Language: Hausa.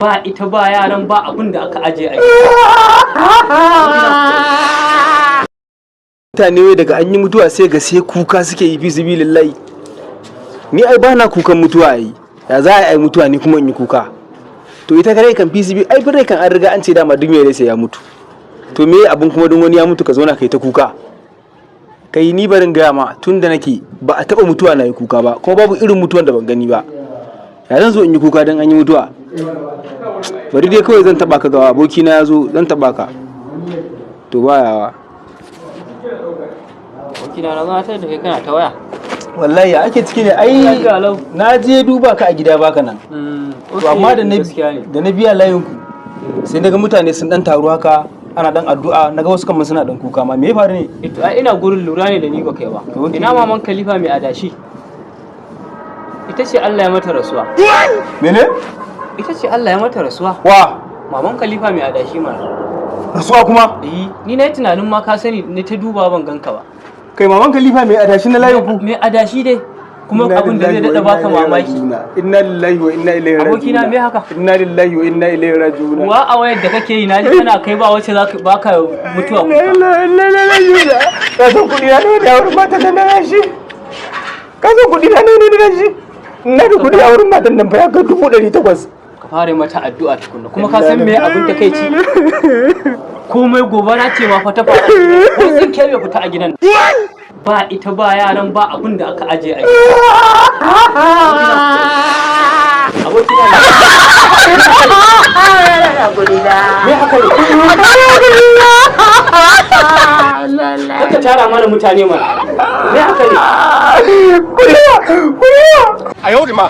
ba ita ba yaran ba abin da aka aje a mutane daga an yi mutuwa sai ga sai kuka suke yi fi sabilillahi. Ni ai bana kukan mutuwa ai, ya za a yi mutuwa ni kuma in yi kuka? To ita kare kan fi sibi ai rai kan an riga an ce dama duk mai sai ya mutu. To me abin kuma don wani ya mutu ka zauna kai ta kuka? Kai ni barin gaya ma tun da nake ba a taba mutuwa na yi kuka ba, kuma babu irin mutuwan da ban gani ba. Ya zan zo in yi kuka don an yi mutuwa? Bari dai kawai zan taba ka gawa, abokina ya zo zan taba ka. To ba yawa. Abokina na zama da kai kana ta waya. Wallahi ya ake ciki ne ai na je duba ka a gida baka nan. To amma da na biya layin ku sai daga mutane sun dan taru haka ana dan addu'a naga wasu kan suna dan kuka ma me ya faru ne? Ito ai ina gurin lura ne da ni ba kai ba. Ina maman Khalifa mai adashi. Ita ce Allah ya mata rasuwa. Mene? Ita ce Allah ya mata rasuwa. Wa? Maman Khalifa mai adashi ma. Rasuwa kuma? Ni na yi tunanin ma ka sani ne ta duba ban ganka ba. Kai maman Khalifa mai adashi na layin ku? Mai adashi dai. Kuma abin da zai dada baka mamaki. Inna lillahi wa inna ilaihi raji'un. Abokina me haka? Inna lillahi wa inna ilaihi raji'un. Wa a wayar da kake yi naji kana kai ba wacce zaka baka mutuwa ku. Ka san kudi na ne da wurin matan nan na shi. Ka san kudi na ne da shi. Ina da kudi a wurin matan nan fa ya ga 800. Ka fara mata addu'a tukunna. Kuma ka san me abin da kai ci? Komai gobara ce ma fa ta fara. Ko sun kebe fita a gidan. Ba ita ba yaran ba abin da aka aje a gida. Abokina me haka ne? Kaka tara mana mutane mana. Me haka ne? Kuriya! Kuriya! A yau da ma.